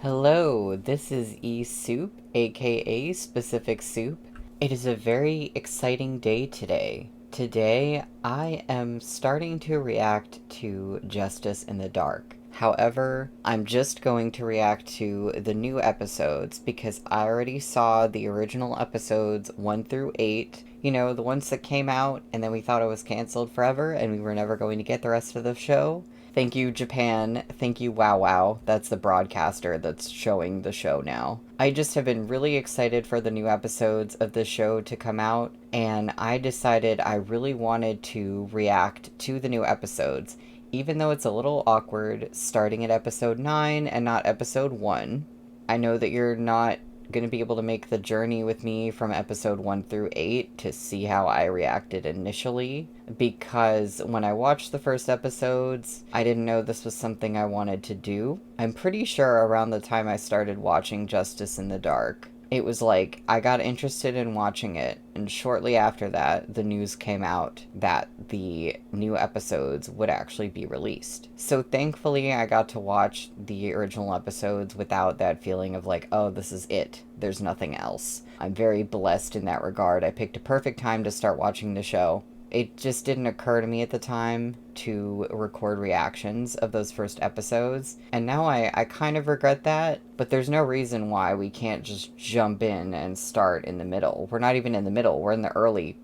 Hello, this is E-Soup, aka Specific Soup. It is a very exciting day today. Today, I am starting to react to Justice in the Dark. However, I'm just going to react to the new episodes because I already saw the original episodes 1 through 8. You know, the ones that came out and then we thought it was canceled forever and we were never going to get the rest of the show. Thank you, Japan. Thank you, Wow Wow. That's the broadcaster that's showing the show now. I just have been really excited for the new episodes of the show to come out, and I decided I really wanted to react to the new episodes, even though it's a little awkward starting at episode 9 and not episode 1. I know that you're not going to be able to make the journey with me from episode 1 through 8 to see how I reacted initially, because when I watched the first episodes, I didn't know this was something I wanted to do. I'm pretty sure around the time I started watching Justice in the Dark, it was like I got interested in watching it, and shortly after that, the news came out that the new episodes would actually be released. So thankfully, I got to watch the original episodes without that feeling of like, oh, this is it. There's nothing else. I'm very blessed in that regard. I picked a perfect time to start watching the show. It just didn't occur to me at the time to record reactions of those first episodes, and now I kind of regret that, but there's no reason why we can't just jump in and start in the middle. We're not even in the middle, we're in the early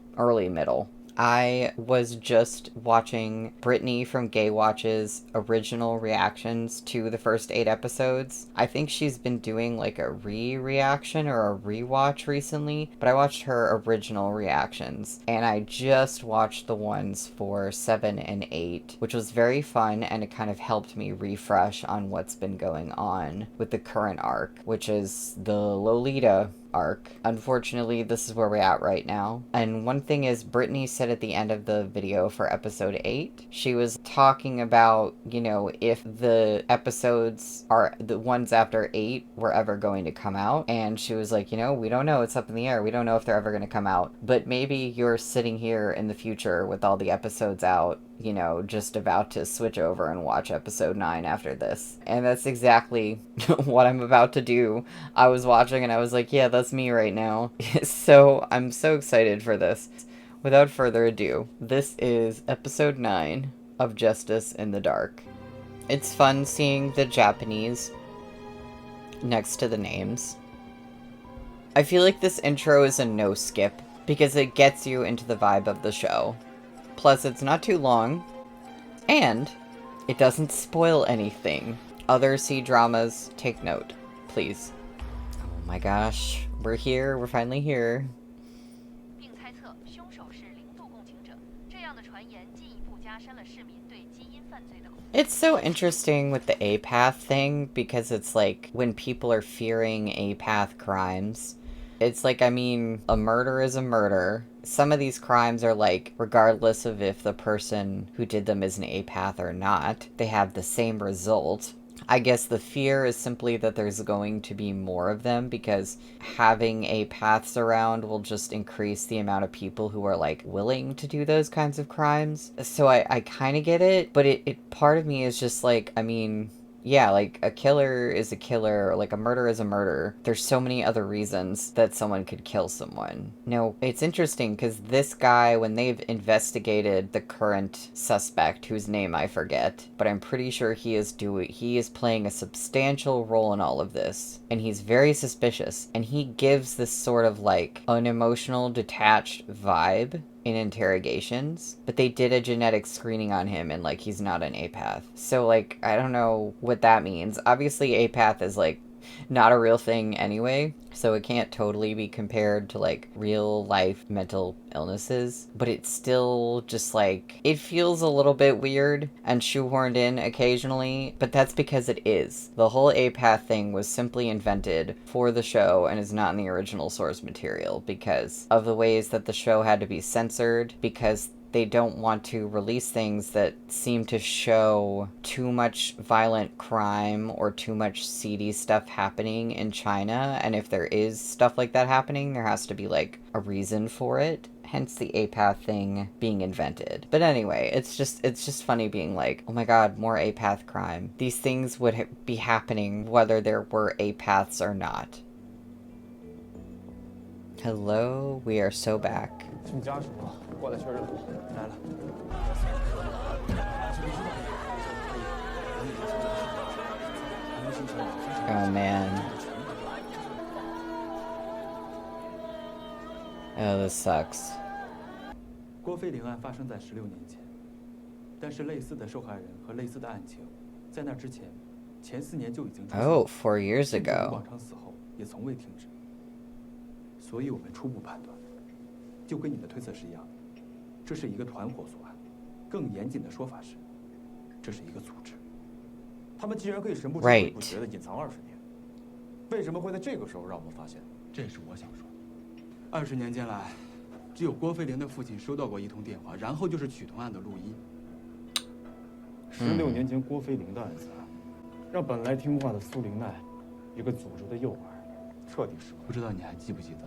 middle. I was just watching Brittany from Gay Watch's original reactions to the first 8 episodes. I think she's been doing like a re-reaction or a rewatch recently, but I watched her original reactions, and I just watched the ones for 7 and 8, which was very fun, and it kind of helped me refresh on what's been going on with the current arc, which is the Lolita arc. Unfortunately, this is where we're at right now. And one thing is, Brittany said at the end of the video for episode 8, she was talking about, you know, if the episodes are the ones after 8 were ever going to come out. And she was like, you know, we don't know. It's up in the air. We don't know if they're ever going to come out. But maybe you're sitting here in the future with all the episodes out, you know, just about to switch over and watch episode 9 after this. And that's exactly what I'm about to do. I was watching and I was like, yeah, that's me right now. So I'm so excited for this. Without further ado, this is episode 9 of Justice in the Dark. It's fun seeing the Japanese next to the names. I feel like this intro is a no skip because it gets you into the vibe of the show. Plus, it's not too long, and it doesn't spoil anything. Other C-dramas, take note, please. Oh my gosh, we're here, we're finally here. It's so interesting with the apath thing, because it's like, when people are fearing apath crimes, it's like, I mean, a murder is a murder. Some of these crimes are like, regardless of if the person who did them is an apath or not, they have the same result. I guess the fear is simply that there's going to be more of them, because having apaths around will just increase the amount of people who are like willing to do those kinds of crimes. So I kind of get it, but it part of me is just like, I mean, yeah, like, a killer is a killer, or like a murder is a murder. There's so many other reasons that someone could kill someone. No, it's interesting, because this guy, when they've investigated the current suspect, whose name I forget, but I'm pretty sure he is playing a substantial role in all of this, and he's very suspicious, and he gives this sort of like unemotional, detached vibe in interrogations, but they did a genetic screening on him and like he's not an apath. So like, I don't know what that means. Obviously apath is like not a real thing anyway, so it can't totally be compared to like real life mental illnesses, but it's still just like, it feels a little bit weird and shoehorned in occasionally, but that's because it is. The whole apath thing was simply invented for the show and is not in the original source material because of the ways that the show had to be censored, because they don't want to release things that seem to show too much violent crime or too much seedy stuff happening in China. And if there is stuff like that happening, there has to be, like, a reason for it. Hence the apath thing being invented. But anyway, it's just funny being like, oh my god, more apath crime. These things would be happening whether there were apaths or not. Hello, we are so back. Oh man. Oh, this sucks. 郭飞灵案发生在16年前，但是类似的受害人和类似的案情，在那之前，前4年就已经出现。Oh, 4 years ago. 广昌死后也从未停止。所以我们初步判断，就跟你的推测是一样的，这是一个团伙作案。更严谨的说法是，这是一个组织。他们既然可以神不知鬼不觉地隐藏20年，为什么会在这个时候让我们发现？这也是我想说的。20年间来。 只有郭飞灵的父亲收到过1通电话，然后就是曲同案的录音。16年前郭飞灵的案子，让本来听话的苏玲奈，一个组织的诱饵，彻底失败。不知道你还记不记得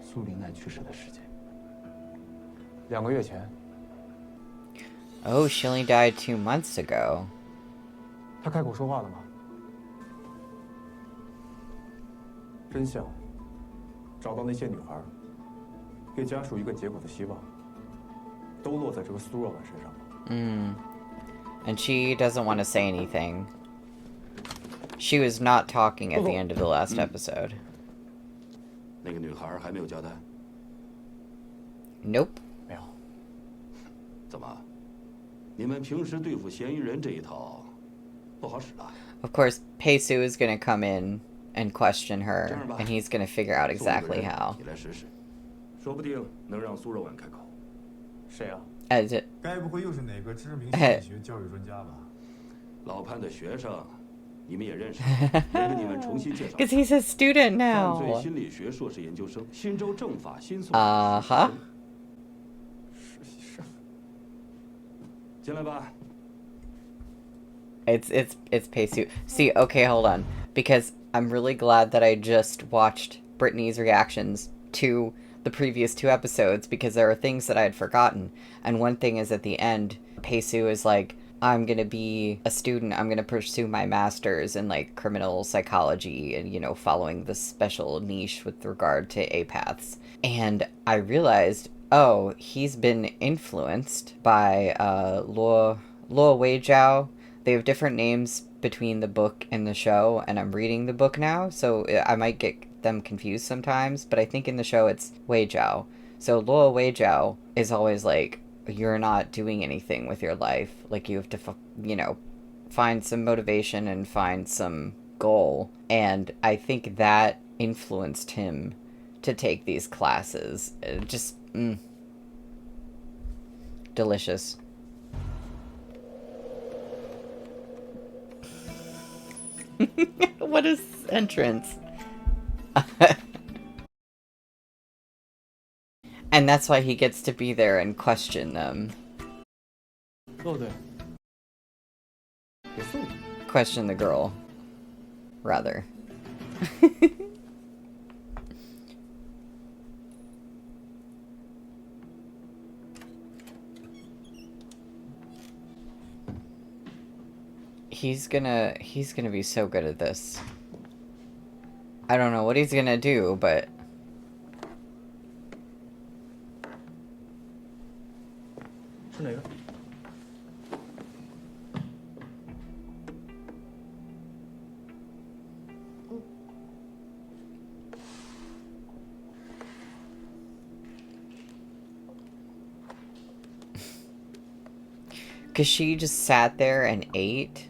苏玲奈去世的时间？2个月前。Oh, she only died 2 months ago. 她开口说话了吗？真相，找到那些女孩。 给家属一个结果的希望，都落在这个苏若婉身上。And she doesn't want to say anything. She was not talking at the end of the last episode. 那个女孩还没有交代。Nope. 没有。怎么？你们平时对付嫌疑人这一套不好使了？ Of course, Peisu is going to come in and question her, and he's going to figure out exactly how. 你来试试。 说不定能让苏若婉开口。谁啊？该不会又是哪个知名心理学教育专家吧？老潘的学生，你们也认识，我给你们重新介绍。Because he's a student now. 犯罪心理学硕士研究生，新州政法新送。实习生。进来吧。It's Peisu. See, okay, hold on, because I'm really glad that I just watched Brittany's reactions to the previous 2 episodes, because there are things that I had forgotten. And one thing is at the end, Peisu is like, I'm gonna be a student, I'm gonna pursue my master's in, like, criminal psychology and, you know, following this special niche with regard to apaths. And I realized, oh, he's been influenced by, Luo Weijiao. They have different names between the book and the show, and I'm reading the book now, so I might get them confused sometimes, but I think in the show it's Wei Jiao. So Luo Wei Jiao is always like, you're not doing anything with your life. Like, you have to, you know, find some motivation and find some goal. And I think that influenced him to take these classes. Just, delicious. What is entrance? And that's why he gets to be there and question them. Question the girl, rather. He's gonna be so good at this. I don't know what he's gonna do, but... Because she just sat there and ate?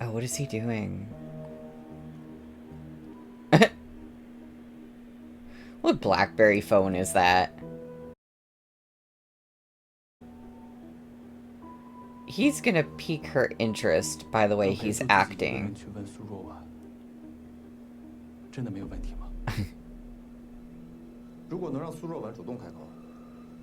Oh, what is he doing? What BlackBerry phone is that? He's gonna pique her interest by the way he's acting. 真的没有问题吗？如果能让苏若婉主动开口，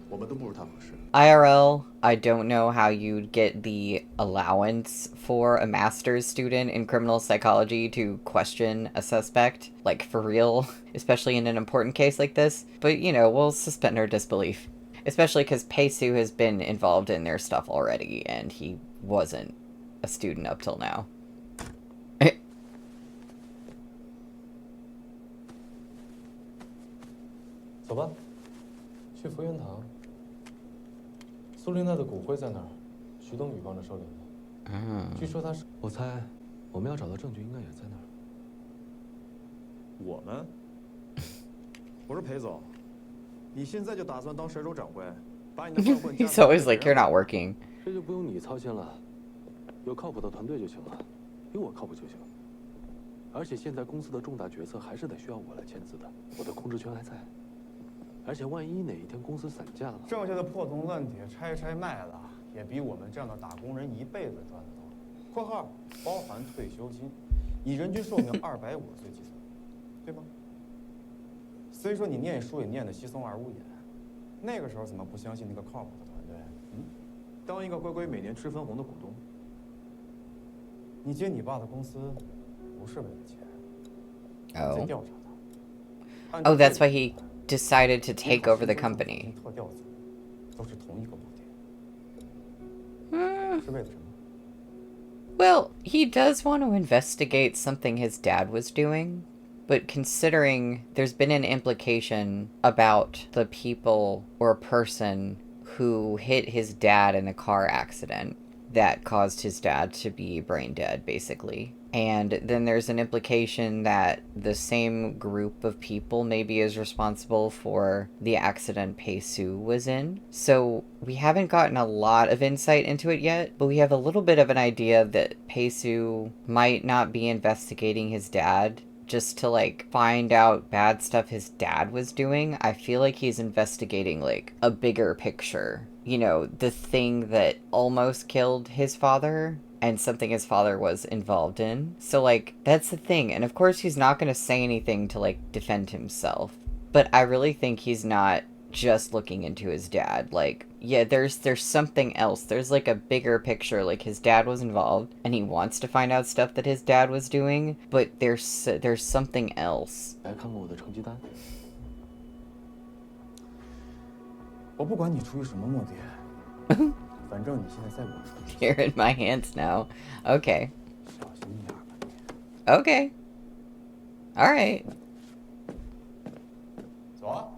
我们都不如他合适。 IRL, I don't know how you'd get the allowance for a master's student in criminal psychology to question a suspect, like for real, especially in an important case like this. But, you know, we'll suspend our disbelief. Especially because Peisu has been involved in their stuff already, and he wasn't a student up till now. 走吧，去福源堂。苏琳娜的骨灰在那儿，徐东宇帮着收留的。据说他是……我猜，我们要找到证据，应该也在那儿。我们？我说裴总，你现在就打算当甩手掌柜，把你的混混？ He's always like, you're not working. 这就不用你操心了，有靠谱的团队就行了，有我靠谱就行。而且现在公司的重大决策还是得需要我来签字的，我的控制权还在。 而且万一哪一天公司散架了，剩下的破铜烂铁拆拆卖了，也比我们这样的打工人一辈子赚得多。（括号包含退休金，以人均寿命250岁计算，对吗？虽说你念书也念得稀松而无言，那个时候怎么不相信那个靠谱的团队？当一个乖乖每年吃分红的股东。你接你爸的公司，不是为了钱，在调查他。 Oh, that's why he decided to take over the company. Well, he does want to investigate something his dad was doing, but considering there's been an implication about the people or person who hit his dad in a car accident that caused his dad to be brain dead, basically. And then there's an implication that the same group of people maybe is responsible for the accident Peisu was in. So we haven't gotten a lot of insight into it yet, but we have a little bit of an idea that Peisu might not be investigating his dad just to, like, find out bad stuff his dad was doing. I feel like he's investigating, like, a bigger picture. You know, the thing that almost killed his father and something his father was involved in. So, like, that's the thing. And of course he's not going to say anything to, like, defend himself. But I really think he's not just looking into his dad. Like, yeah, there's something else. There's, like, a bigger picture. Like, his dad was involved, and he wants to find out stuff that his dad was doing, but there's something else. 来看过我的成绩单。我不管你出于什么目的，反正你现在在我手里。 You're in my hands now. Okay. 小心点吧你。 Okay. All right. 走啊。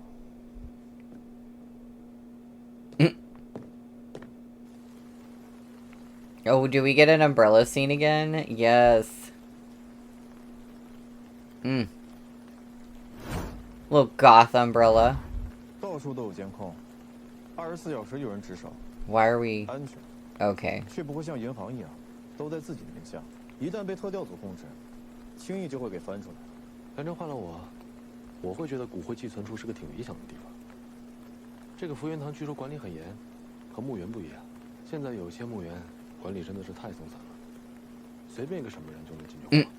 Oh, do we get an umbrella scene again? Yes. Little goth umbrella. 到处都有监控，24小时有人值守。 Why are we... 安全。 Okay. 却不会像银行一样，都在自己的名下。一旦被特调组控制，轻易就会给翻出来。反正换了我会觉得骨灰寄存处是个挺理想的地方。这个福源堂据说管理很严，和墓园不一样。现在有些墓园管理真的是太松散了，随便一个什么人就能进去晃。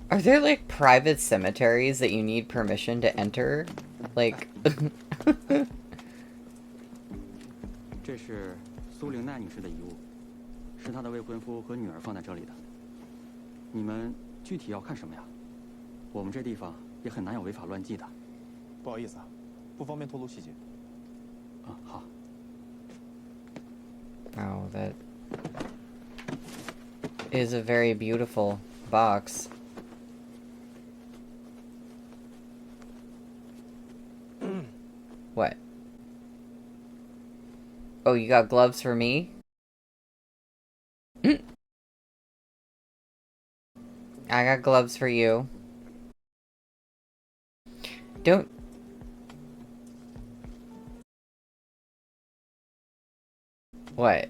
Are there, like, private cemeteries that you need permission to enter? Like... 这是苏玲奈女士的遗物，是她的未婚夫和女儿放在这里的。你们具体要看什么呀？我们这地方也很难有违法乱纪的。不好意思啊，不方便透露细节。好。 Oh, that is a very beautiful box. What? Oh, you got gloves for me? I got gloves for you. Don't... What?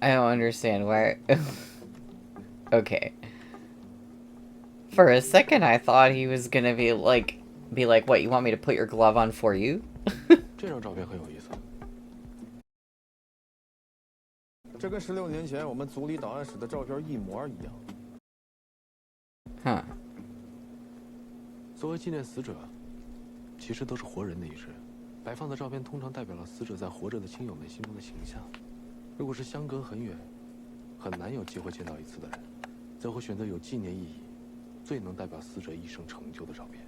I don't understand why... Okay. For a second I thought he was gonna be like, what, you want me to put your glove on for you? 这张照片很有意思。这跟16年前我们组里档案室的照片一模一样。Huh. 作为纪念死者，其实都是活人的仪式。摆放的照片通常代表了死者在活着的亲友们心中的形象。如果是相隔很远、很难有机会见到一次的人，则会选择有纪念意义、最能代表死者一生成就的照片。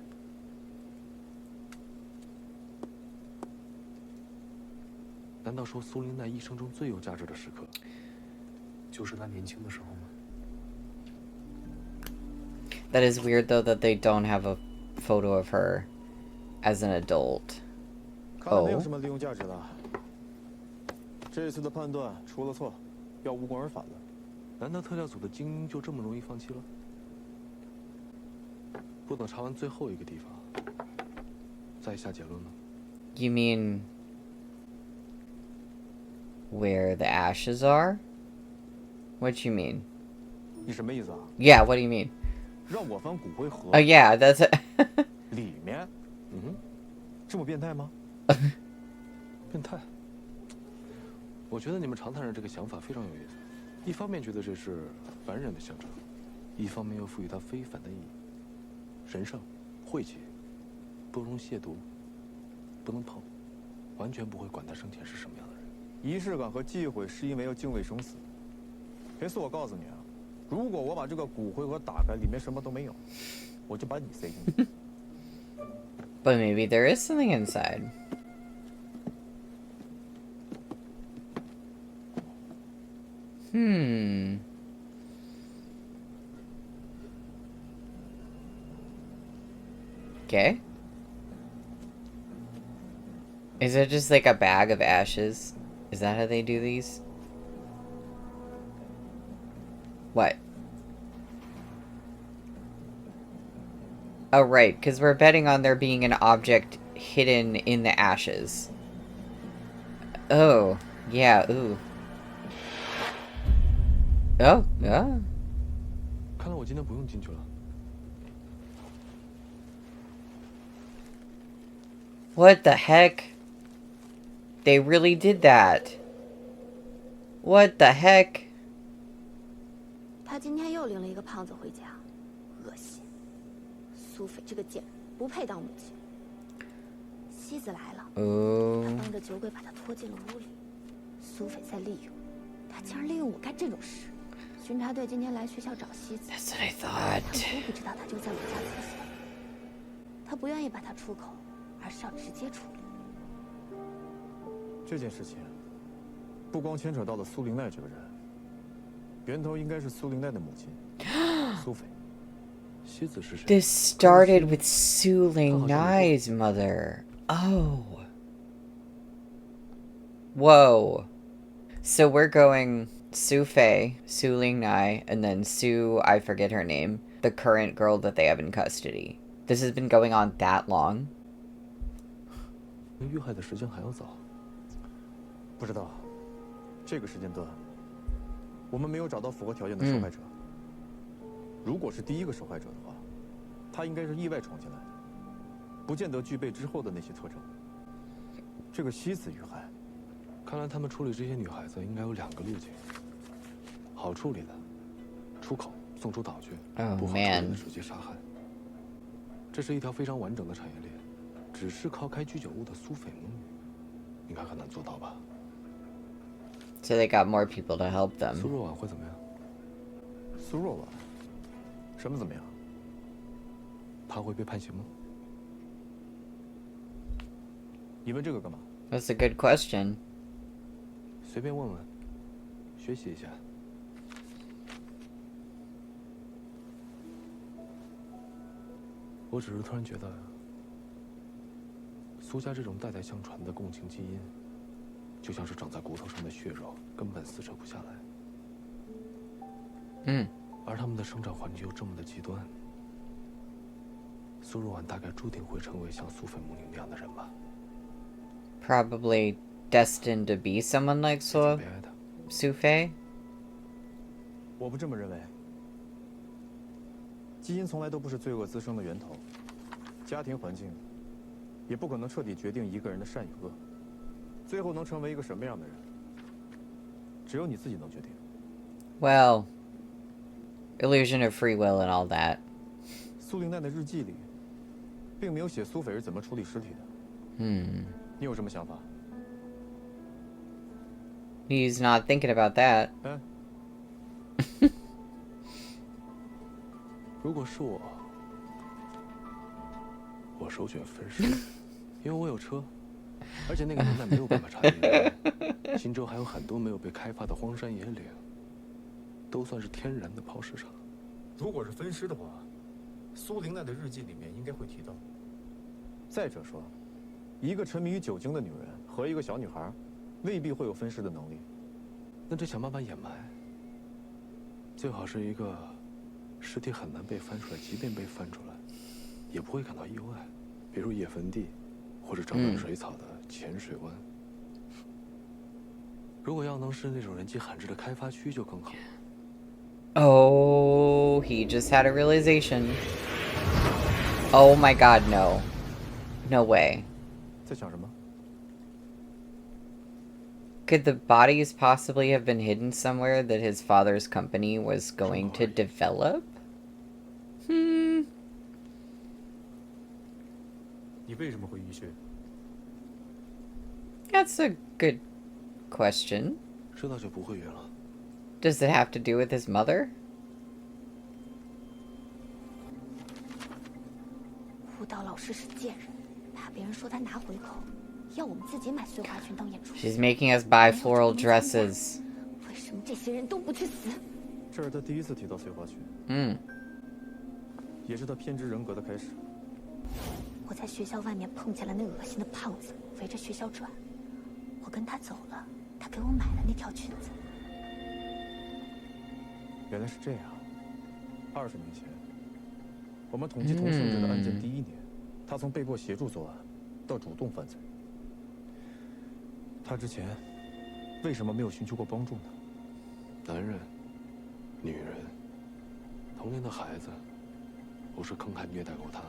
难道说苏林奈一生中最有价值的时刻，就是他年轻的时候吗？ That is weird though that they don't have a photo of her as an adult. 看来没有什么利用价值了。这次的判断出了错，要无功而返了。难道特调组的精英就这么容易放弃了？不等查完最后一个地方，再下结论吗？ You mean where the ashes are? What you mean? 你什么意思啊？ Yeah, what do you mean? 让我翻骨灰盒 Oh yeah, that's it. 里面？这么变态吗？变态。我觉得你们长谈人这个想法非常有意思。一方面觉得这是凡人的象征，一方面又赋予它非凡的意义，神圣、晦气，不容亵渎，不能碰，完全不会管他生前是什么样的人。仪式感和忌讳是因为要敬畏生死。裴四，我告诉你啊，如果我把这个骨灰盒打开，里面什么都没有，我就把你塞进去。But maybe there is something inside. Okay. Is it just like a bag of ashes? Is that how they do these? What? Oh, right, because we're betting on there being an object hidden in the ashes. Oh, yeah, ooh. Oh, yeah. 看来我今天不用进去了。 What the heck? They really did that. What the heck? 他今天又领了一个胖子回家，恶心。苏菲这个贱人不配当母亲。西子来了，他帮着酒鬼把他拖进了屋里。苏菲在利用，他竟然利用我干这种事。巡查队今天来学校找西子， That's what I thought. 他们都不知道他就在我家厕所。他不愿意把他出口，而是要直接处理。这件事情不光牵扯到了苏玲奈这个人，源头应该是苏玲奈的母亲苏菲。西子是谁？ This started with Su Ling Nai's mother. Oh. Whoa. So we're going Su Fei, Su Ling Nai, and then Su, I forget her name, the current girl that they have in custody. This has been going on that long? 比遇害的时间还要早。不知道，这个时间段，我们没有找到符合条件的受害者。如果是第一个受害者的话，他应该是意外闯进来的，不见得具备之后的那些特征。这个西子遇害，看来他们处理这些女孩子应该有2个路径：好处理的，出口送出岛去； Oh, 不好处理的 man. 直接杀害。这是一条非常完整的产业链，只是靠开居酒屋的苏菲母女，应该很难做到吧？ So they got more people to help 苏 them. 若婉会怎么样？苏若婉，什么怎么样？她会被判刑吗？你问这个干嘛？ That's a good question. 随便问问，学习一下。我只是突然觉得，苏家这种代代相传的共情基因，就像是长在骨头上的血肉，根本撕扯不下来。而他们的生长环境又这么的极端，苏若婉大概注定会成为像苏菲母女那样的人吧。 Probably destined to be someone like 挺 Su 悲哀的。 Fei. 我不这么认为。基因从来都不是罪恶滋生的源头，家庭环境也不可能彻底决定一个人的善与恶。最后能成为一个什么样的人，只有你自己能决定。Well, illusion of free will and all that. 苏灵奈的日记里，并没有写苏菲是怎么处理尸体的。你有什么想法？ He's not thinking about that. 如果是我首选分尸，因为我有车，而且那个年代没有办法查验人。新州还有很多没有被开发的荒山野岭，都算是天然的抛尸场。如果是分尸的话，苏灵奈的日记里面应该会提到。再者说，一个沉迷于酒精的女人和一个小女孩，未必会有分尸的能力。那就想办法掩埋，最好是一个尸体很难被翻出来，即便被翻出来，也不会感到意外，比如野坟地，或者长满水草的浅水湾。如果要能是那种人迹罕至的开发区，就更好。Oh, he just had a realization. Oh my god, no. No way. 在想什么？ Could the bodies possibly have been hidden somewhere that his father's company was going to develop? 你为什么会晕血？ That's a good question. 知道就不会晕了。 Does it have to do with his mother? 舞蹈老师是贱人，怕别人说他拿回扣，要我们自己买碎花裙当演出。 She's making us buy floral dresses. 为什么这些人都不去死？这是他第一次提到碎花裙，也是他偏执人格的开始。我在学校外面碰见了那恶心的胖子，围着学校转。我跟他走了，他给我买了那条裙子。原来是这样。20年前，我们统计同性质的案件第1年，他从被迫协助作案到主动犯罪。他之前为什么没有寻求过帮助呢？男人、女人、童年的孩子，不是坑害虐待过他，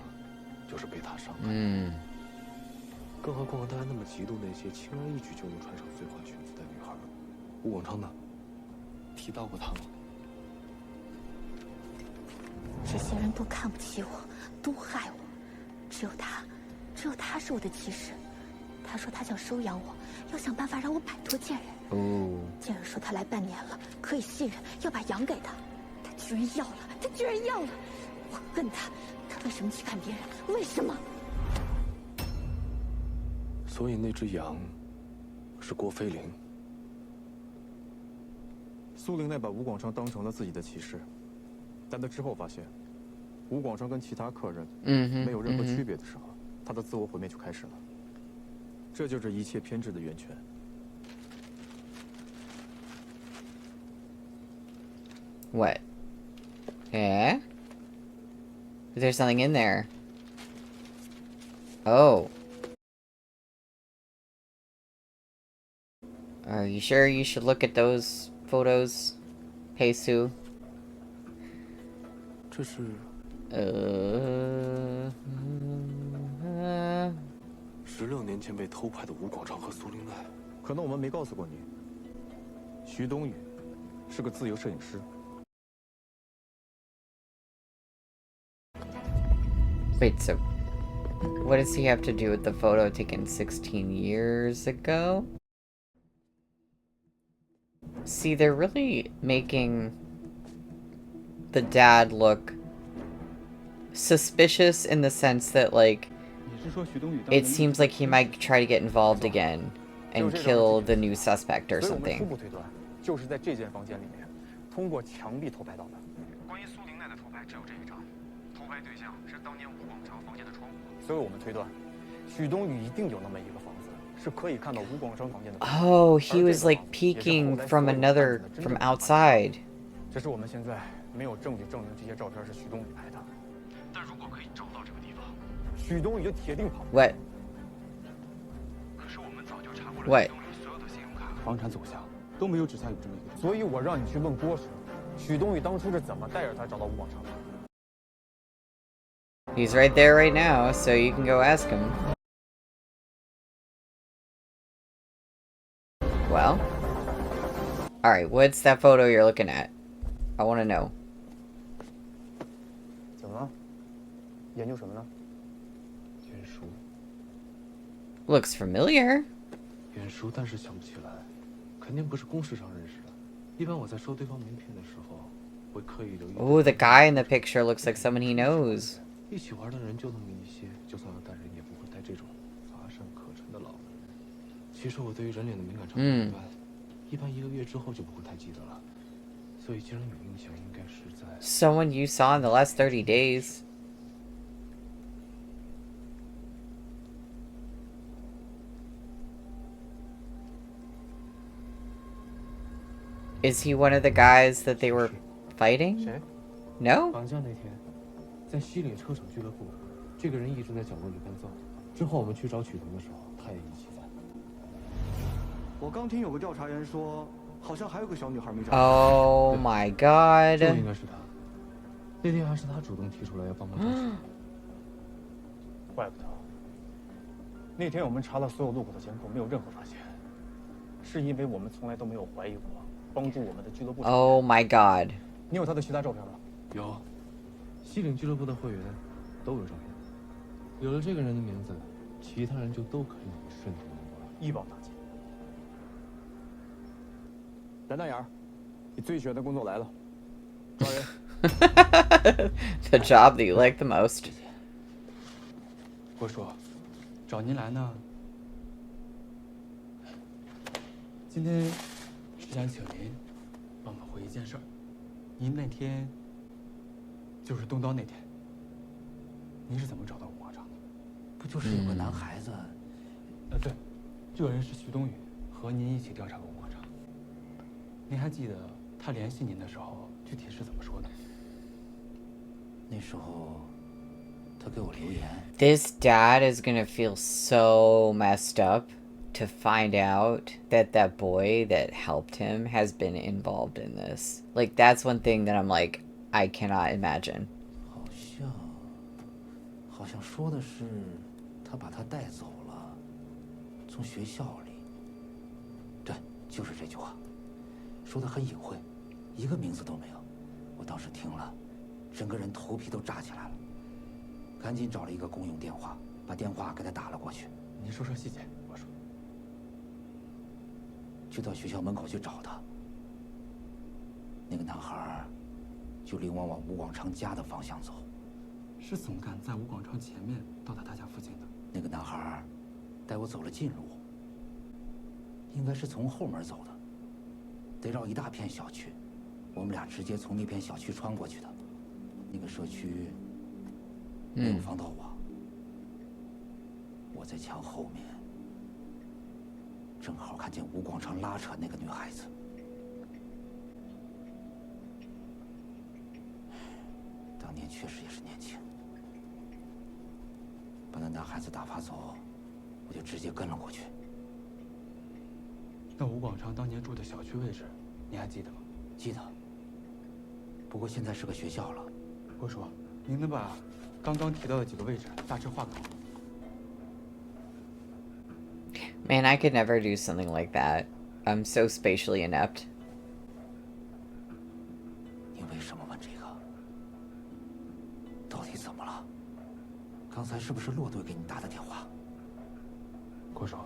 就是被他伤害。更何况他还那么嫉妒那些轻而易举就能穿上碎花裙子的女孩。吴广昌呢？提到过他吗？这些人都看不起我，都害我，只有他是我的骑士。他说他想收养我，要想办法让我摆脱贱人。贱人说他来半年了，可以信任，要把羊给他，他居然要了，我恨他，他为什么去看别人？为什么？所以那只羊是郭飞灵。苏灵奈把吴广昌当成了自己的骑士，但他之后发现，吴广昌跟其他客人没有任何区别的时候，他的自我毁灭就开始了。这就是一切偏执的源泉。What? Yeah? Is there something in there? Oh. Are you sure you should look at those photos, Jesus? 这是16年前被偷拍的吴广昌和苏灵奈。可能我们没告诉过你，徐冬雨是个自由摄影师。Wait, so what does he have to do with the photo taken 16 years ago? See, they're really making the dad look suspicious in the sense that, like, it seems like he might try to get involved again and kill the new suspect or something. 初步推断，就是在这间房间里面，通过墙壁偷拍到的。关于苏灵奈的偷拍只有这一张，偷拍对象是当年吴广昌房间的窗户，所以我们推断，许冬雨一定有那么一个房子，是可以看到吴广昌房间的。Oh, he was like peeking from outside. 只是我们现在没有证据证明这些照片是许冬雨拍的，但如果可以找到这个地方，许冬雨就铁定跑不了。 What? 可是我们早就查过了 What? 许冬雨所有的信用卡、房产走向都没有指向有这么一个人。所以我让你去问郭叔，许冬雨当初是怎么带着他找到吴广昌的。 He's right there right now, so you can go ask him. Well, Alright, what's that photo you're looking at? I want to know. 怎么了？研究什么呢？眼熟， Looks familiar. 眼熟，但是想不起来，肯定不是公事上认识的。一般我在收对方名片的时候，会刻意留意。Oh, the guy in the picture looks like someone he knows. 一起玩的人就那么一些，就算要带人，也不会带这种乏善可陈的老人。其实我对于人脸的敏感程度一般，一般1个月之后就不会太记得了。所以既然有印象，应该是在 Someone you saw in the last 30 days. Is he one of the guys that they were fighting? 谁？ No? 绑架那天，在西岭车厂俱乐部，这个人一直在角落里干燥。之后我们去找曲彤的时候，他也一起在。我刚听有个调查员说，好像还有个小女孩没找。Oh my god. 就应该是他。那天还是他主动提出来要帮忙找寻。怪不得。那天我们查了所有路口的监控，没有任何发现，是因为我们从来都没有怀疑过帮助我们的俱乐部。Oh my god. 你有他的其他照片吗？有，西岭俱乐部的会员都有照片。有了这个人的名字，其他人就都可以顺藤摸瓜，一网打尽。蓝大眼儿，你最喜欢的工作来了，抓人。The job that you like the most. 郭叔，找您来呢，今天是想请您帮忙回一件事儿。您那天就是动刀那天，您是怎么找到吴广场的？不就是有个男孩子？对，这个人是徐冬雨，和您一起调查过吴广场。您还记得他联系您的时候具体是怎么说的？那时候他给我留言。This dad is gonna feel so messed up to find out that that boy that helped him has been involved in this. Like, that's one thing that I'm like, I cannot imagine. 好像说的是他把他带走了，从学校里。对，就是这句话，说的很隐晦，一个名字都没有。我当时听了，整个人头皮都炸起来了，赶紧找了一个公用电话，把电话给他打了过去。您说说细节，我说。就到学校门口去找他，那个男孩就领我往吴广昌家的方向走。是总赶在吴广昌前面到达他家附近的。那个男孩带我走了近路，应该是从后门走的，得绕一大片小区。我们俩直接从那片小区穿过去的。那个社区没有防盗网，我在墙后面，正好看见吴广昌拉扯那个女孩子。当年确实也是年轻。把那男孩子打发走，我就直接跟了过去。那吴广昌当年住的小区位置，你还记得吗？记得。不过现在是个学校了。郭叔，您能把刚刚提到的几个位置大致画给我？ Man, I could never do something like that. I'm so spatially inept. 你为什么问这个？到底怎么了？刚才是不是骆队给你打的电话？郭叔，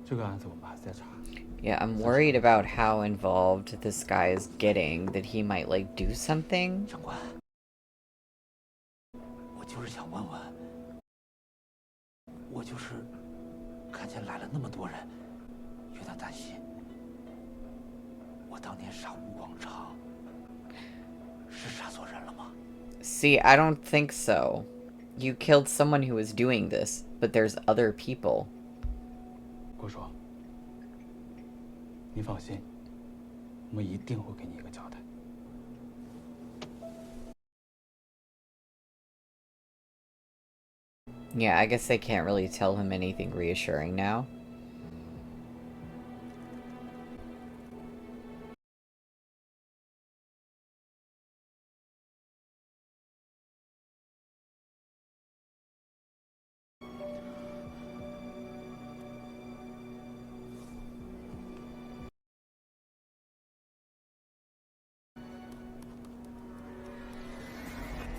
这个案子我们还在查。 Yeah, I'm worried about how involved this guy is getting, that he might, like, do something. 长官，我就是想问问，我就是看见来了那么多人，有点担心。我当年杀吴广昌，是杀错人了吗？ See, I don't think so. You killed someone who was doing this, but there's other people. 郭叔，您放心，我们一定会给你一个交代。Yeah, I guess they can't really tell him anything reassuring now.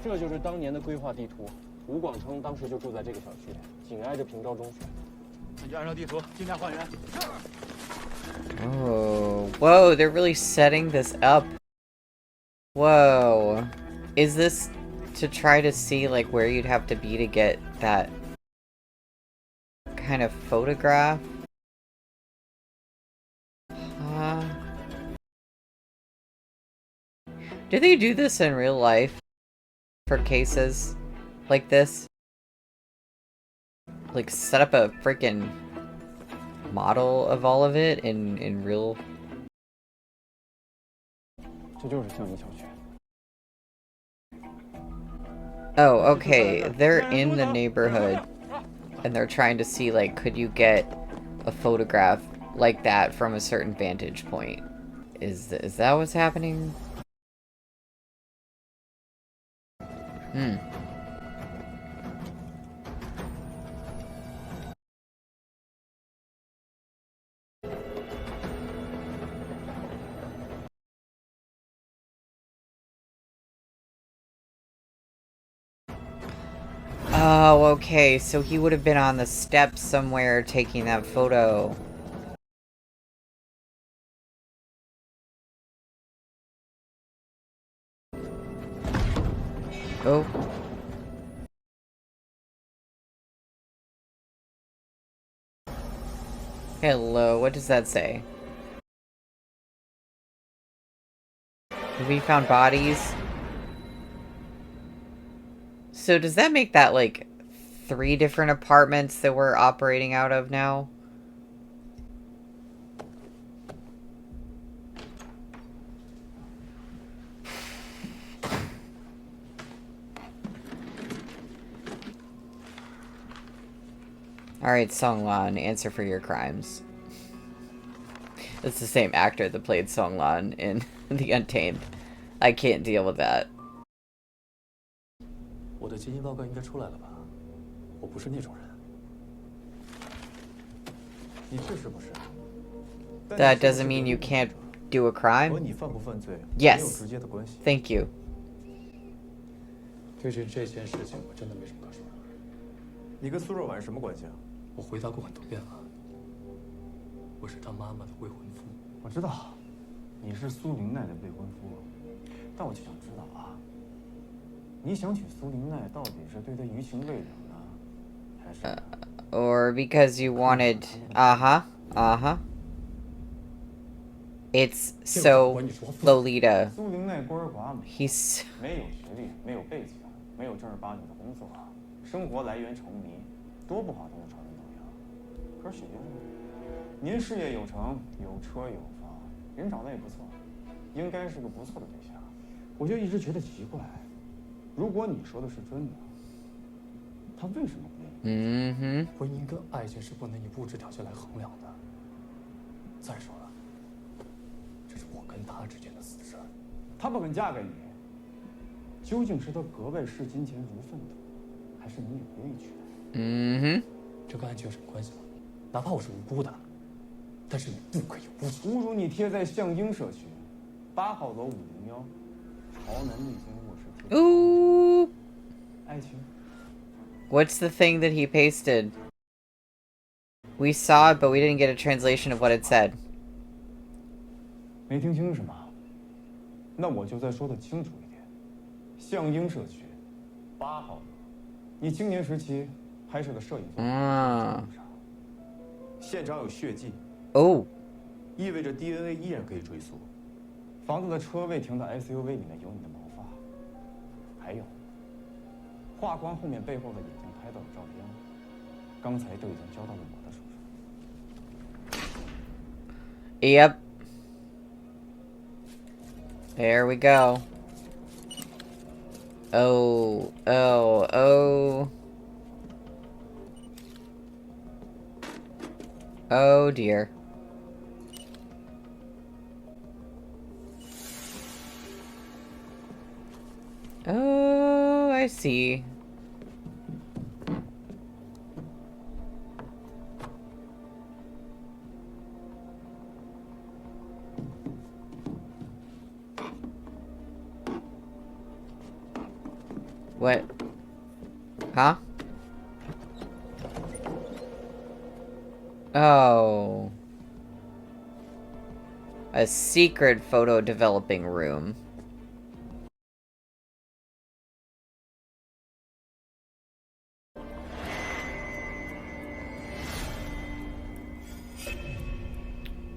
这就是当年的规划地图。吴广成当时就住在这个小区，紧挨着平昭中学。那就按照地图尽量还原。Oh, whoa, they're really setting this up. Whoa. Is this to try to see, like, where you'd have to be to get that kind of photograph? Do they do this in real life for cases like this? Like, set up a freaking model of all of it in real... 这就是相宜小区。 Oh, okay. They're in the neighborhood and they're trying to see, like, could you get a photograph like that from a certain vantage point? Is that what's happening? Oh, okay, so he would have been on the steps somewhere taking that photo. Oh. Hello, what does that say? Have we found bodies? So does that make that, like, 3 different apartments that we're operating out of now? Alright, Song Lan, answer for your crimes. It's the same actor that played Song Lan in The Untamed. I can't deal with that. 我的基因报告应该出来了吧？我不是那种人。你确实不是。 That doesn't mean you can't do a crime? 和你犯不犯罪没有 Yes. 直接的关系。 Thank you. 对于这件事情，我真的没什么可说的。你跟苏若婉什么关系啊？我回答过很多遍了，我是她妈妈的未婚夫。我知道，你是苏玲奈的未婚夫，但我就想知道啊，你想娶苏玲奈到底是对她余情未了呢，还是？Or because you wanted... Uh-huh. It's so Lolita. 苏玲奈孤儿寡母， He's... 没有学历，没有背景，没有正儿八经的工作，生活来源成谜，多不好听的传闻都有。可是许先生，您事业有成，有车有房，人长得也不错，应该是个不错的对象。我就一直觉得奇怪，如果你说的是真的，他为什么不愿意？婚姻跟爱情是不能以物质条件来衡量的。再说了，这是我跟他之间的私事。他不肯嫁给你，究竟是他格外视金钱如粪土，还是你有畏惧？这跟爱情有什么关系吗？哪怕我是无辜的，但是你不可以有侮辱。侮辱你贴在向英社区8号楼501朝南那间卧室。Ooh. 爱情。 What's the thing that he pasted? We saw it, but we didn't get a translation of what it said. 没听清是吗？那我就再说的清楚一点。向英社区8号楼，你青年时期拍摄的摄影作品现场有血迹。Oh. 意味着 DNA 依然可以追溯。房子的车位停在 SUV 里面有你的毛发，还有画框后面背后的眼睛拍到的照片，刚才都已经交到了我的手上。 Yep. There we go. Oh. Oh dear. Oh, I see. What? Huh? Oh. A secret photo developing room.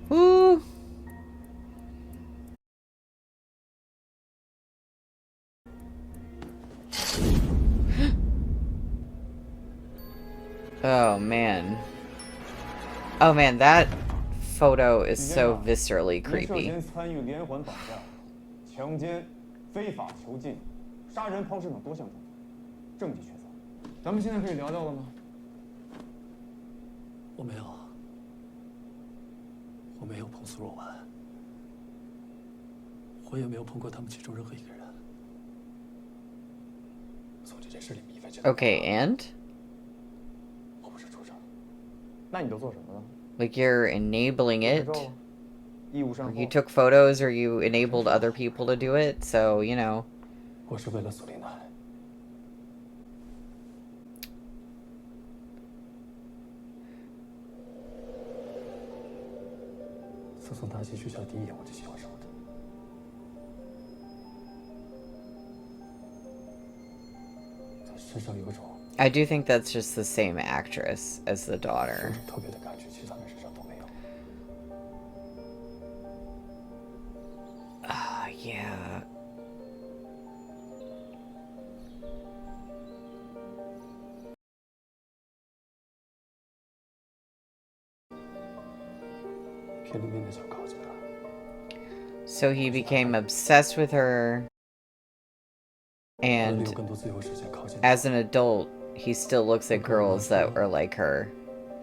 Woo! Oh, man. Oh, man, that photo is so viscerally creepy. 参与连环绑架、强奸、非法囚禁、杀人、抛尸等多项重罪，证据确凿。咱们现在可以聊聊了吗？我没有碰苏若婉，我也没有碰过他们其中任何一个人。从这件事里米饭就 Okay, and? 我不是处长。那你都做什么了？ Like, you're enabling it. 义务善 Or 后。 you took photos, or you enabled other people to do it, so, you know. 我是为了苏玲娜。自从他进学校第一眼，我就喜欢上了他。他身上有种 I do think that's just the same actress as the daughter. 特别的感觉，其他人身上都没有。Yeah. So he became obsessed with her, and as an adult, he still looks at girls that are like her.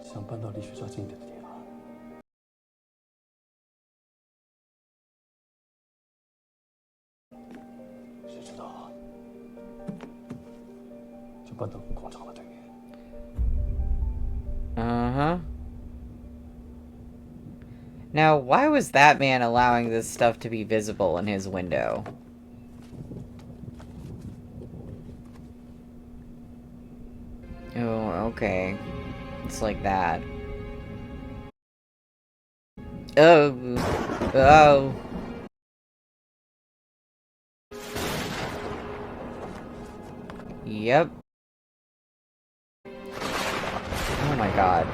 想搬到离学校近点的地方。谁知道，就搬到广场的对面。Uh-huh. Now, why was that man allowing this stuff to be visible in his window? Oh, okay. It's like that. Oh. Oh. Yep. Oh my god.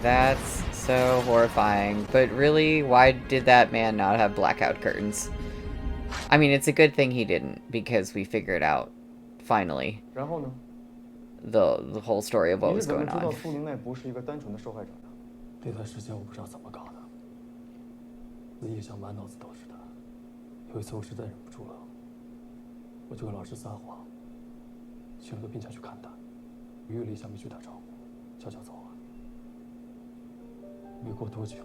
That's so horrifying. But really, why did that man not have blackout curtains? I mean, it's a good thing he didn't, because we figured out, finally, 然后呢？ the whole story of what 你 was 是怎么 going 知道 on. 苏玲奈不是一个单纯的受害者的？那段时间我不知道怎么搞的，那夜想满脑子都是他。有一次我实在忍不住了，我就跟老师撒谎，请了个病假去看他，约了一下没去打招呼，悄悄走了。没过多久，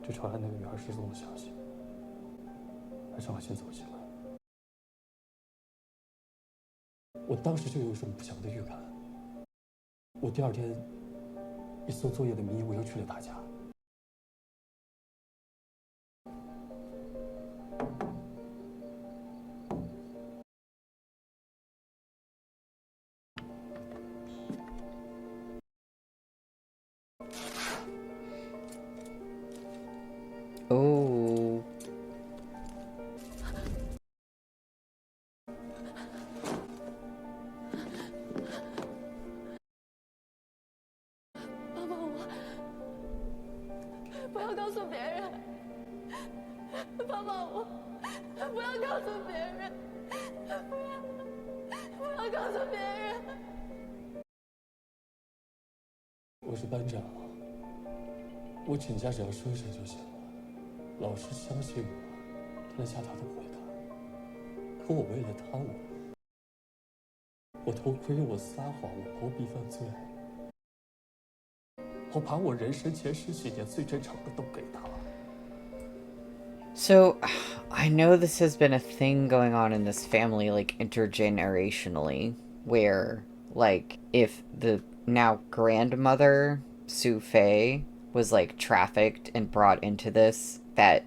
就传来那个女孩失踪的消息，还让我先走进来。我当时就有一种不祥的预感。我第二天一搜作业的名义，我又去了他家。Oh. 帮帮我！不要告诉别人！帮帮我！不要告诉别人！不要告诉别人！我是班长，我请假只要说一声就行了。老师相信我，他连下条都不会看。可我为了他，我偷窥，我撒谎，我包庇犯罪，我把我人生前10几年最正常的都给他。 So, I know this has been a thing going on in this family, like, intergenerationally, where, like, if the now grandmother, Su Fei, was like trafficked and brought into this, that,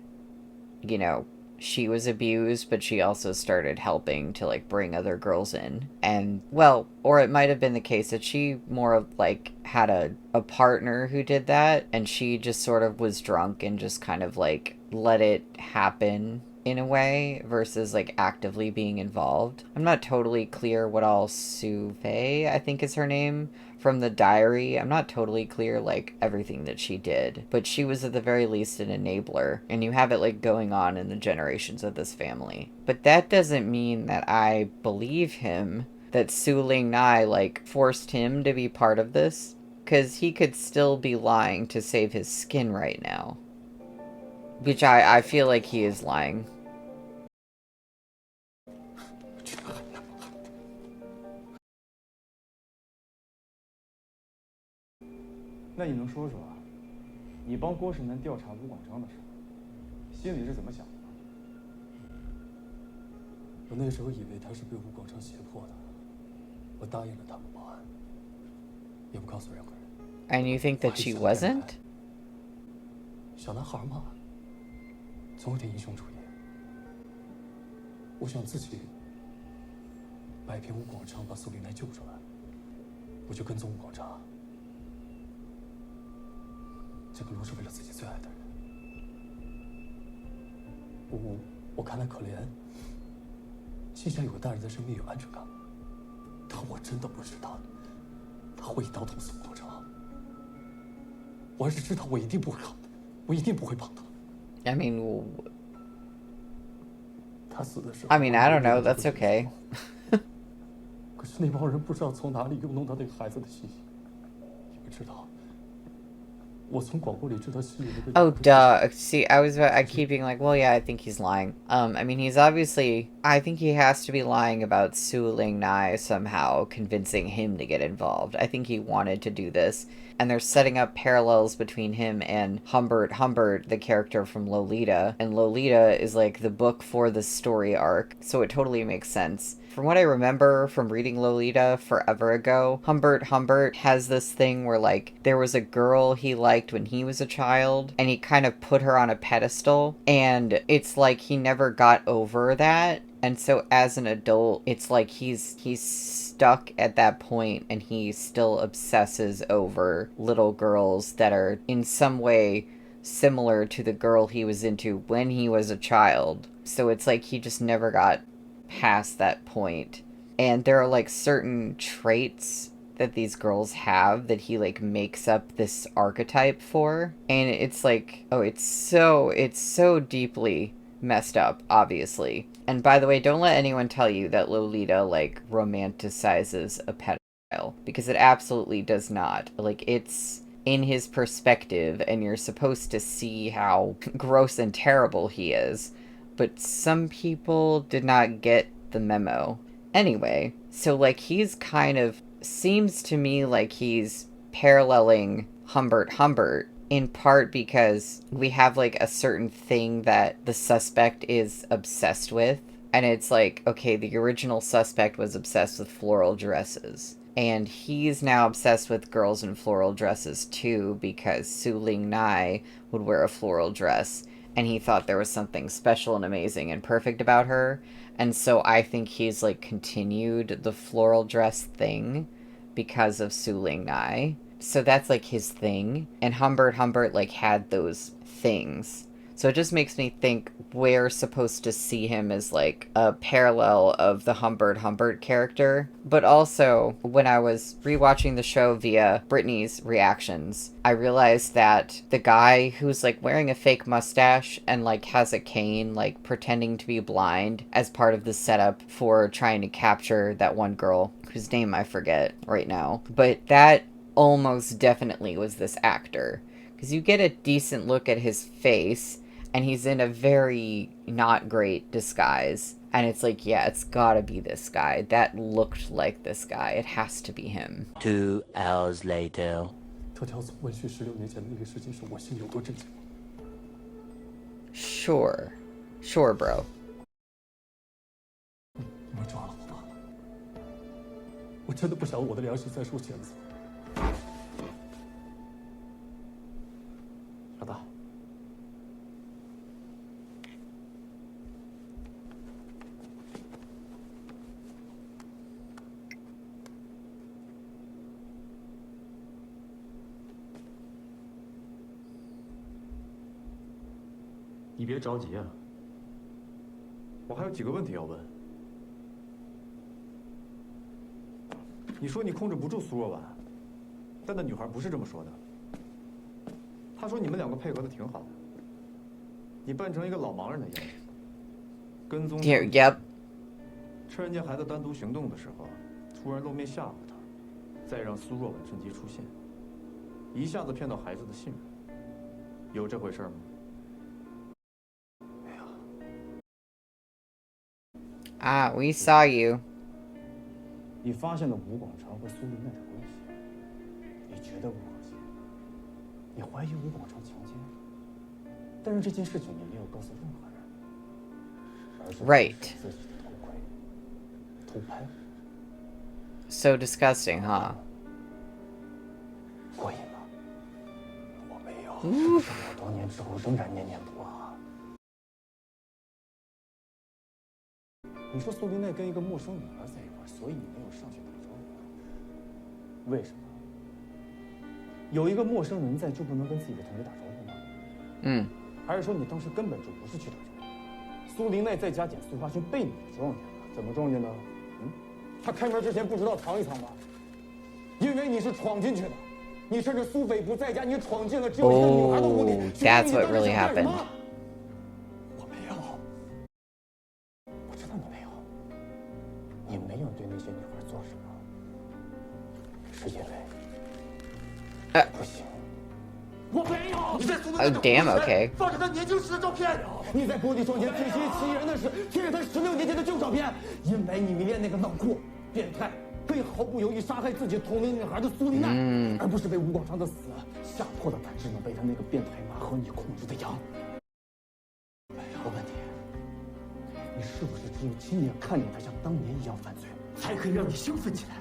you know, she was abused, but she also started helping to like bring other girls in. And well, or it might have been the case that she more of like had a partner who did that, and she just sort of was drunk and just kind of like let it happen in a way versus like actively being involved. I'm not totally clear what all Suve, I think is her name, from the diary. I'm not totally clear like everything that she did, but she was at the very least an enabler, and you have it like going on in the generations of this family. But that doesn't mean that I believe him, that Su Ling Nai like forced him to be part of this, because he could still be lying to save his skin right now. Which I feel like he is lying. 那你能说说啊？你帮郭世南调查吴广昌的事，心里是怎么想的？我那时候以为他是被吴广昌胁迫的，我答应了他们报案，也不告诉任何人。And you think that she wasn't? 小男孩嘛，总有点英雄主义。我想自己摆平吴广昌，把苏林来救出来，我就跟踪吴广昌。 这个路是为了自己最爱的人。我看他可怜，心想有个大人在身边有安全感。但我真的不知道他会一刀捅死吴广昌。我要是知道，我一定不会帮他，我一定不会帮他。I mean, 他死的时候 I mean, I don't know. That's okay. 可是那帮人不知道从哪里又弄到那个孩子的信息，你们知道。 Oh, duh. See, I keep being like, well, yeah, I think he's lying. I mean, he's obviously, I think he has to be lying about Su Ling Nai somehow convincing him to get involved. I think he wanted to do this. And they're setting up parallels between him and Humbert, the character from Lolita. And Lolita is like the book for the story arc, so it totally makes sense. From what I remember from reading Lolita forever ago, Humbert has this thing where, like, there was a girl he liked when he was a child, and he kind of put her on a pedestal, and it's like he never got over that. And so as an adult, it's like he's stuck at that point, and he still obsesses over little girls that are in some way similar to the girl he was into when he was a child. So it's like he just never got past that point. And there are like certain traits that these girls have that he like makes up this archetype for, and it's like, oh, it's so deeply messed up, obviously. And by the way, don't let anyone tell you that Lolita like romanticizes a pedophile, because it absolutely does not. Like, it's in his perspective, and you're supposed to see how gross and terrible he is. But some people did not get the memo. Anyway, so like he's kind of, seems to me like he's paralleling Humbert in part because we have like a certain thing that the suspect is obsessed with. And it's like, okay, the original suspect was obsessed with floral dresses. And he's now obsessed with girls in floral dresses too, because Su Ling Nai would wear a floral dress. And he thought there was something special and amazing and perfect about her. And so I think he's, like, continued the floral dress thing because of Su Ling Nai. So that's, like, his thing. And Humbert, like, had those things. So it just makes me think we're supposed to see him as, like, a parallel of the Humbert character. But also, when I was rewatching the show via Brittany's reactions, I realized that the guy who's, like, wearing a fake mustache and, like, has a cane, like, pretending to be blind as part of the setup for trying to capture that one girl, whose name I forget right now. But that almost definitely was this actor. Because you get a decent look at his face, and he's in a very not great disguise. And it's like, yeah, it's gotta be this guy. That looked like this guy. It has to be him. 2 hours later. 特调总问讯16年前的那个事情时，我心里有多震惊。Sure, bro. 你们抓了我吧，我真的不想我的良心再受谴责。你别着急啊，我还有几个问题要问。你说你控制不住苏若婉，但那女孩不是这么说的。她说你们两个配合的挺好的，你扮成一个老盲人的样子，跟踪。Yep. 趁人家孩子单独行动的时候，突然露面吓唬他，再让苏若婉趁机出现，一下子骗到孩子的信任，有这回事吗？没有。Ah, we saw you. 你发现了吴广超和苏林奈的关系，你觉得不可信，你怀疑吴广超强奸，但是这件事情你没有告诉任何人，而是 Right. 自己的头盔偷拍。So disgusting, huh? 过瘾了？我没有，这么多年之后仍然念念不忘。你说苏林奈跟一个陌生女孩在一块，所以你没有上去打招呼。为什么？有一个陌生人在就不能跟自己的同学打招呼吗？嗯。还是说你当时根本就不是去打招呼？苏林奈在家捡塑化菌被你撞见了，怎么撞见的？他开门之前不知道藏一藏吗？因为你是闯进去的，你趁着苏菲不在家，你闯进了只有一个女孩的屋里。That's what really happened. 我没有，我知道你没有，你没有对那些女孩做什么，是因为不行。我没有。你在苏菲的 Oh damn, okay. 放着他年轻时的照片，你在玻璃窗前最先欺人的是贴着他16年前的旧照片，因为你迷恋那个冷酷、变态。可以毫不犹豫杀害自己同龄女孩的苏丽奈，而不是被吴广昌的死吓破了胆，只能被他那个变态妈和你控制的羊。我问你，你是不是只有亲眼看见他像当年一样犯罪，才可以让你兴奋起来？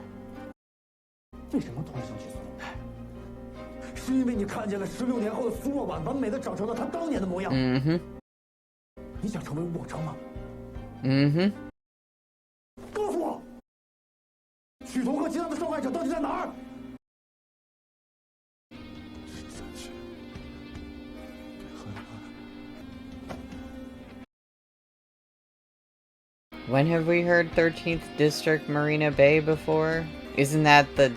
为什么突然想起苏丽奈？是因为你看见了16年后的苏若婉完美的长成了她当年的模样。嗯哼。你想成为吴广昌吗？嗯哼。告诉我。许彤和其他的受害者到底在哪儿？ When have we heard 13th District Marina Bay before? Isn't that the...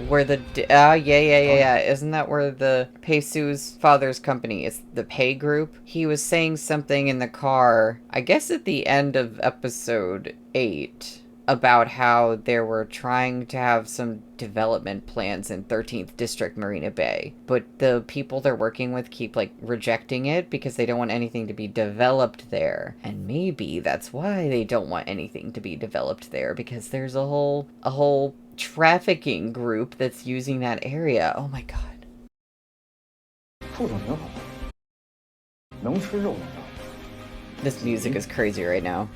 Where the... yeah. Isn't that where the Peisu's father's company is? The Pei Group? He was saying something in the car, I guess at the end of episode 8, about how they were trying to have some development plans in 13th District Marina Bay, but the people they're working with keep, like, rejecting it because they don't want anything to be developed there. And maybe that's why they don't want anything to be developed there, because there's a whole trafficking group that's using that area. Oh my god. This music is crazy right now.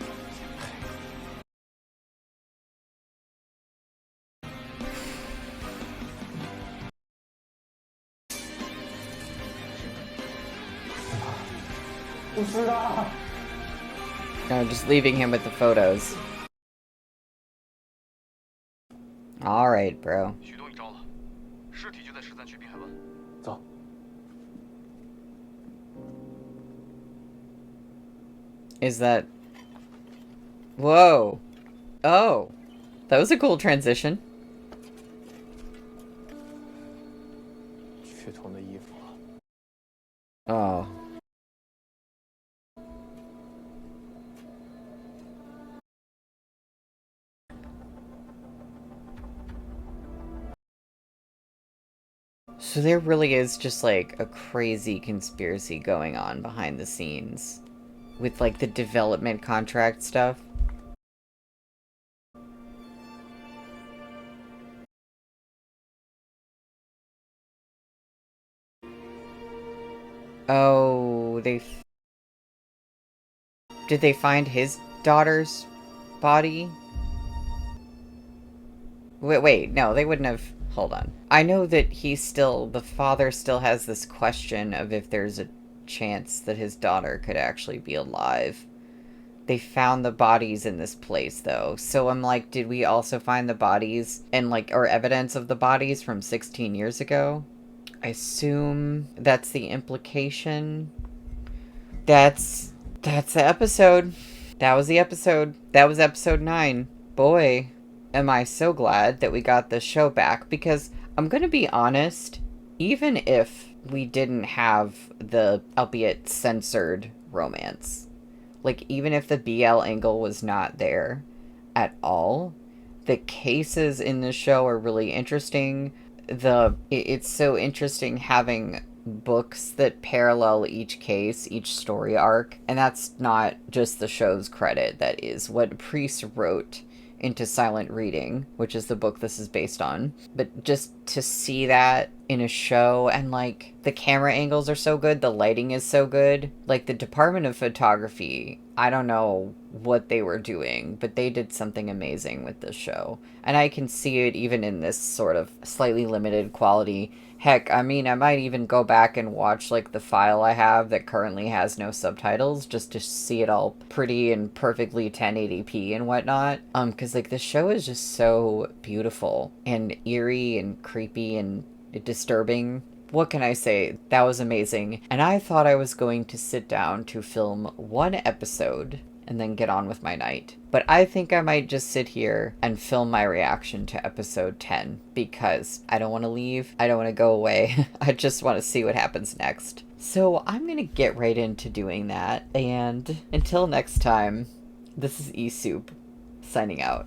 No, just leaving him with the photos. Alright, bro. Is that... Whoa. Oh. That was a cool transition. Oh. So there really is just, like, a crazy conspiracy going on behind the scenes. With, like, the development contract stuff. Oh, did they find his daughter's body? Wait, no, they wouldn't have... Hold on. I know that the father still has this question of if there's a chance that his daughter could actually be alive. They found the bodies in this place, though. So I'm like, did we also find the bodies and, like, or evidence of the bodies from 16 years ago? I assume that's the implication. That's the episode. That was the episode. That was episode 9. Boy, am I so glad that we got this show back, because I'm gonna be honest, even if we didn't have the, albeit censored, romance, like even if the BL angle was not there at all, the cases in this show are really interesting. It's so interesting having books that parallel each case, each story arc, and that's not just the show's credit. That is what Priest wrote into Silent Reading, which is the book this is based on. But just to see that in a show, and like the camera angles are so good, the lighting is so good. Like the department of photography, I don't know what they were doing, but they did something amazing with this show. And I can see it even in this sort of slightly limited quality. Heck, I mean, I might even go back and watch, like, the file I have that currently has no subtitles, just to see it all pretty and perfectly 1080p and whatnot. Because, like, the show is just so beautiful and eerie and creepy and disturbing. What can I say? That was amazing. And I thought I was going to sit down to film one episode and then get on with my night. But I think I might just sit here and film my reaction to episode 10, because I don't want to leave. I don't want to go away. I just want to see what happens next. So I'm going to get right into doing that. And until next time, this is eSoup, signing out.